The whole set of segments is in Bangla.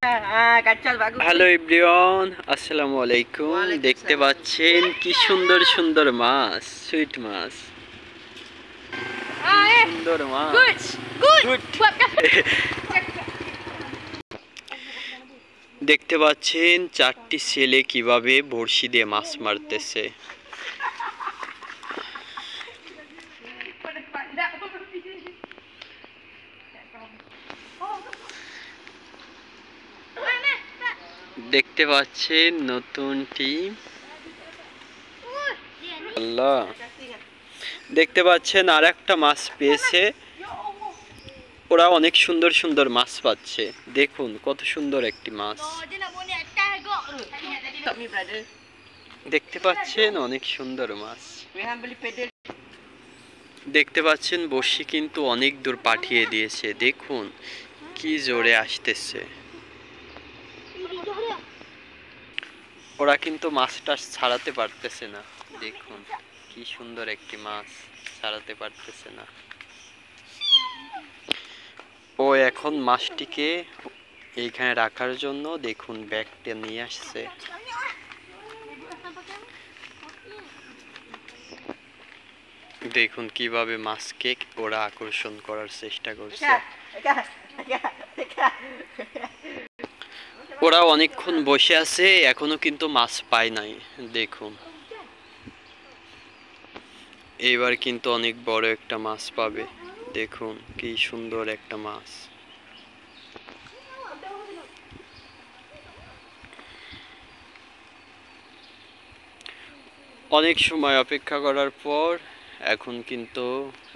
হ্যালো এভরিওয়ান, আসসালামু আলাইকুম। দেখতে পাচ্ছেন কি সুন্দর সুন্দর মাছ, সুইট মাছ, সুন্দর মাছ। দেখতে পাচ্ছেন চারটি ছেলে কিভাবে বড়শি দিয়ে মাছ মারতেছে। দেখতে পাচ্ছেন নতুন টিম। আল্লাহ, দেখতে পাচ্ছেন আর একটা মাছ পেয়েছে। ওরা অনেক সুন্দর সুন্দর মাছ পাচ্ছে। দেখুন কত সুন্দর একটি মাছ। দেখতে পাচ্ছেন অনেক সুন্দর মাছ। দেখতে পাচ্ছেন বড়শি কিন্তু অনেক দূর পাঠিয়ে দিয়েছে। দেখুন কি জোরে আসতেছে। ওরা কিন্তু মাছটা ছাড়াতে পারতেছে না। দেখুন কি সুন্দর একটি মাছ, ছাড়াতে পারতেছে না। ও এখন মাছটিকে এইখানে রাখার জন্য দেখুন ব্যাগটা নিয়ে আসছে। দেখুন কিভাবে মাছকে ওরা আকর্ষণ করার চেষ্টা করছে। ওরা অনেকক্ষণ বসে আছে, এখনো কিন্তু মাছ পায় নাই। দেখুন এইবার কিন্তু অনেক বড় একটা মাছ পাবে। দেখুন কি সুন্দর একটা মাছ। অনেক সময় অপেক্ষা করার পর এখন কিন্তু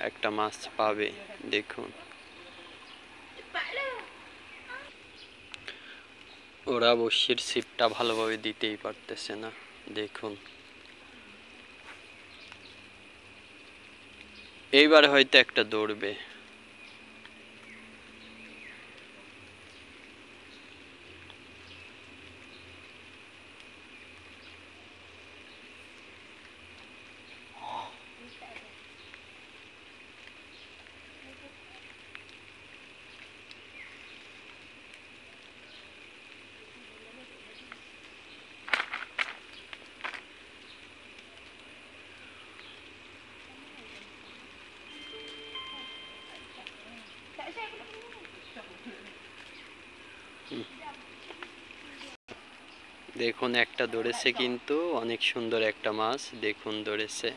একটা মাছ পাবে। দেখুন ওরা বড়শির ছিপটা ভালোভাবে দিতেই পারতেছে না। দেখুন এইবার হয়তো একটা দৌড়বে। দেখুন একটা ধরেছে, কিন্তু অনেক সুন্দর একটা মাছ। দেখুন ধরেছে,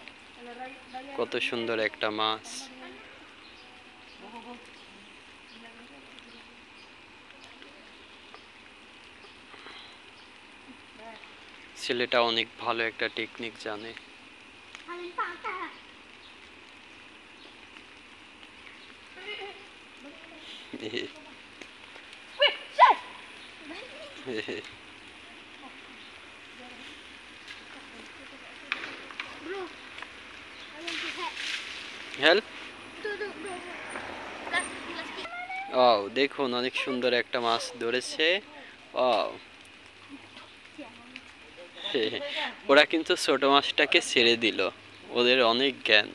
কত সুন্দর একটা মাছ। ছেলেটা অনেক ভালো একটা টেকনিক জানে। হেল্প। ও দেখুন অনেক সুন্দর একটা মাছ ধরেছে। ও ওরা কিন্তু ছোট মাছটাকে ছেড়ে দিল। ওদের অনেক জ্ঞান।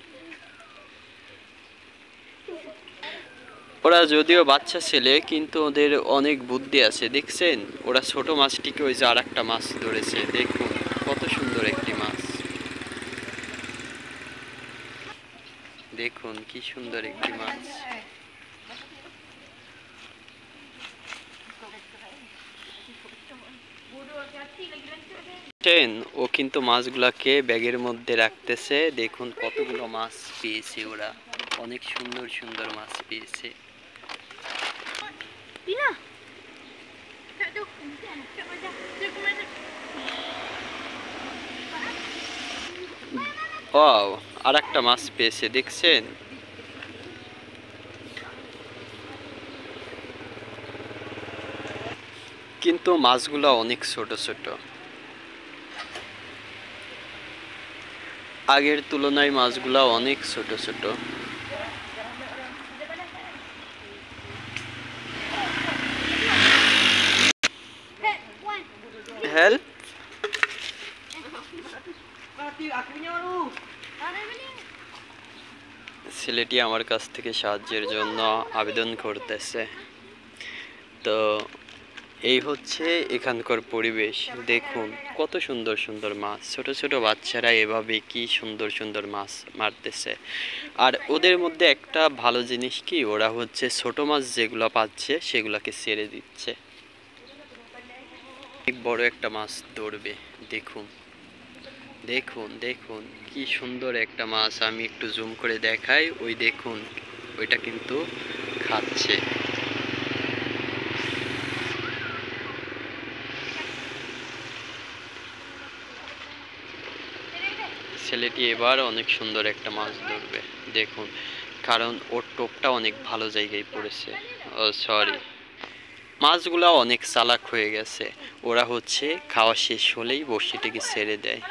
ওরা যদিও বাচ্চা ছেলে, কিন্তু ওদের অনেক বুদ্ধি আছে। দেখছেন ওরা ছোট মাছটিকে ওই যে আর একটা মাছ ধরেছে। দেখুন কত সুন্দর একটি মাছ। দেখুন কি সুন্দর একটি মাছ। ও কিন্তু মাছগুলাকে ব্যাগের মধ্যে রাখতেছে। দেখুন কতগুলো মাছ পেয়েছে ওরা। অনেক সুন্দর সুন্দর মাছ পেয়েছে। ও আর একটা মাছ পেয়েছে, দেখছেন। কিন্তু মাছগুলো অনেক ছোট ছোট। আগের তুলনায় মাছগুলো অনেক ছোট ছোট। হেল্প। ছেলেটি আমার কাছ থেকে সাহায্যের জন্য আবেদন করতেছে। তো এই হচ্ছে এখানকার পরিবেশ। দেখুন কত সুন্দর সুন্দর মাছ, ছোট ছোট বাচ্চারা এভাবে কি সুন্দর সুন্দর মাছ মারতেছে। আর ওদের মধ্যে একটা ভালো জিনিস কি, ওরা হচ্ছে ছোট মাছ যেগুলো পাচ্ছে সেগুলোকে ছেড়ে দিচ্ছে। অনেক বড় একটা মাছ ধরবে। দেখুন দেখুন দেখুন কি সুন্দর একটা মাছ। আমি একটু জুম করে দেখাই, ওই দেখুন ওইটা কিন্তু খাচ্ছে। ছেলেটি এবার অনেক সুন্দর একটা মাছ ধরবে। দেখুন, কারণ ওর টোপটা অনেক ভালো জায়গায় পড়েছে। ও সরি, মাছগুলা অনেক চালাক হয়ে গেছে। ওরা হচ্ছে খাওয়া শেষ হলেই বড়শিটাকে ছেড়ে দেয়।